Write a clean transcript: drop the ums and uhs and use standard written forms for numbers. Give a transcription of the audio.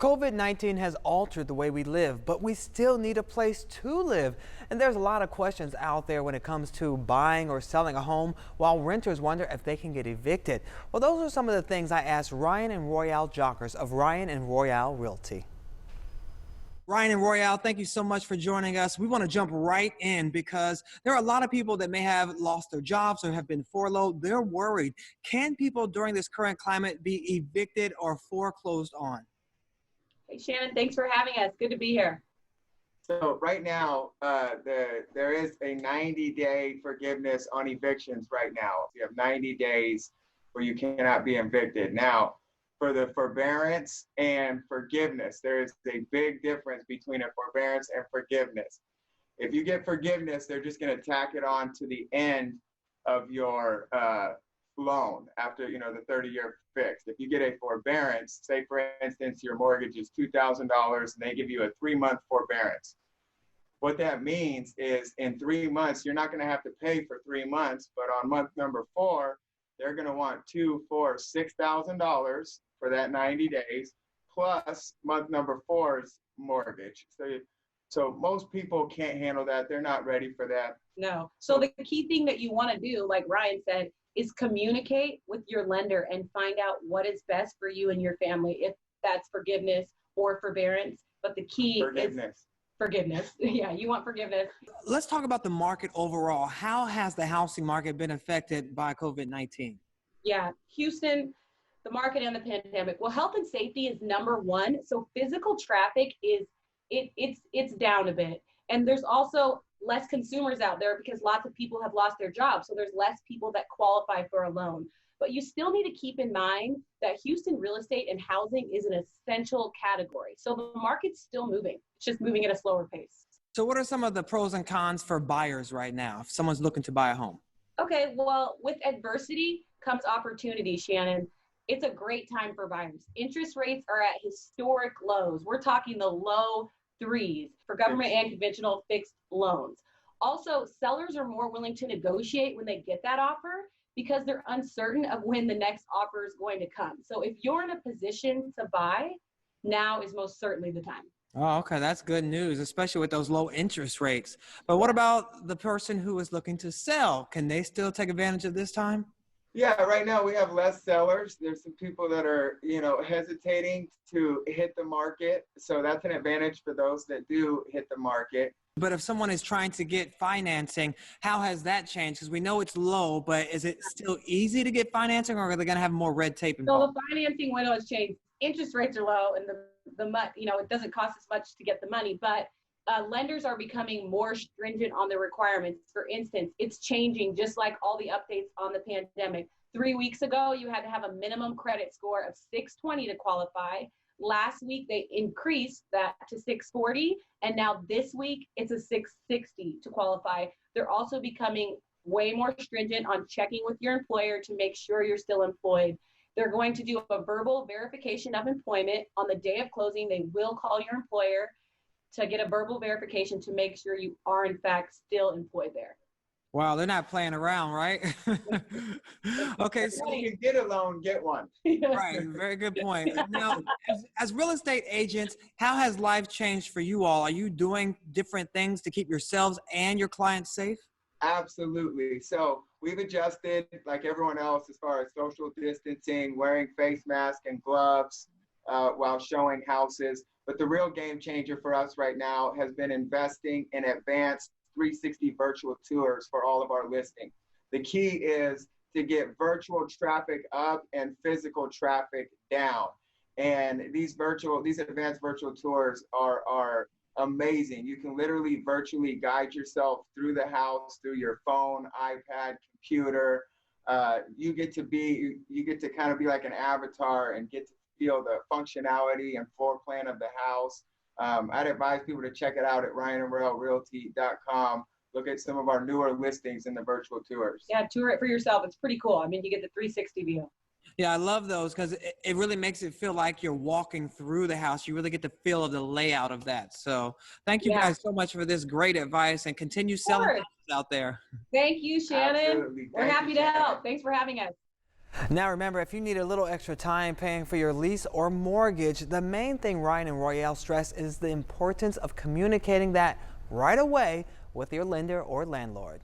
COVID-19 has altered the way we live, but we still need a place to live. And there's a lot of questions out there when it comes to buying or selling a home, while renters wonder if they can get evicted. Well, those are some of the things I asked Ryan and Royale Jockers of Ryan and Royale Realty. Ryan and Royale, thank you so much for joining us. We want to jump right in because there are a lot of people that may have lost their jobs or have been furloughed. They're worried. Can people during this current climate be evicted or foreclosed on? Hey, Shannon, thanks for having us. Good to be here. So right now, there is a 90-day forgiveness on evictions right now. You have 90 days where you cannot be evicted. Now, for the forbearance and forgiveness, there is a big difference between a forbearance and forgiveness. If you get forgiveness, they're just going to tack it on to the end of your loan after, the 30-year fixed. If you get a forbearance, say for instance your mortgage is $2,000 and they give you a 3-month forbearance. What that means is in 3 months you're not going to have to pay for 3 months, but on month number 4 they're going to want $2,000, $4,000, $6,000 for that 90 days plus month number 4's mortgage. So most people can't handle that. They're not ready for that. No. So the key thing that you want to do, like Ryan said, is communicate with your lender and find out what is best for you and your family, if that's forgiveness or forbearance. But the key is forgiveness. Yeah, you want forgiveness. Let's talk about the market overall. How has the housing market been affected by COVID-19? Yeah, Houston, the market and the pandemic. Well, health and safety is number one. So physical traffic it's down a bit. And there's also less consumers out there because lots of people have lost their jobs. So there's less people that qualify for a loan. But you still need to keep in mind that Houston real estate and housing is an essential category. So the market's still moving. It's just moving at a slower pace. So what are some of the pros and cons for buyers right now if someone's looking to buy a home? Okay, well, with adversity comes opportunity, Shannon. It's a great time for buyers. Interest rates are at historic lows. We're talking the low 3s for government and conventional fixed loans. Also, sellers are more willing to negotiate when they get that offer because they're uncertain of when the next offer is going to come. So if you're in a position to buy, now is most certainly the time. Oh, okay. That's good news, especially with those low interest rates. But what about the person who is looking to sell? Can they still take advantage of this time? Yeah, right now we have less sellers. There's some people that are, hesitating to hit the market. So that's an advantage for those that do hit the market. But if someone is trying to get financing, how has that changed? Because we know it's low, but is it still easy to get financing, or are they going to have more red tape involved? So the financing window has changed. Interest rates are low, and it doesn't cost as much to get the money, but lenders are becoming more stringent on the requirements. For instance, it's changing just like all the updates on the pandemic. 3 weeks ago, you had to have a minimum credit score of 620 to qualify. Last week, they increased that to 640, and now this week, it's a 660 to qualify. They're also becoming way more stringent on checking with your employer to make sure you're still employed. They're going to do a verbal verification of employment. On the day of closing, they will call your employer to get a verbal verification to make sure you are in fact still employed there. Wow, they're not playing around, right? Okay, so you can get a loan, get one. Right, very good point. Now, as real estate agents, how has life changed for you all? Are you doing different things to keep yourselves and your clients safe? Absolutely. So we've adjusted like everyone else as far as social distancing, wearing face masks and gloves while showing houses. But the real game changer for us right now has been investing in advanced 360 virtual tours for all of our listings. The key is to get virtual traffic up and physical traffic down. And these advanced virtual tours are amazing. You can literally virtually guide yourself through the house, through your phone, iPad, computer. You get to kind of be like an avatar and get to feel the functionality and floor plan of the house. I'd advise people to check it out at ryanandroyalerealty.com. Look at some of our newer listings in the virtual tours. Yeah, tour it for yourself. It's pretty cool. I mean, you get the 360 view. Yeah, I love those because it really makes it feel like you're walking through the house. You really get the feel of the layout of that. So thank you guys so much for this great advice, and continue selling houses out there. Thank you, Shannon. Absolutely. We're happy to help. Thanks for having us. Now remember, if you need a little extra time paying for your lease or mortgage, the main thing Ryan and Royale stress is the importance of communicating that right away with your lender or landlord.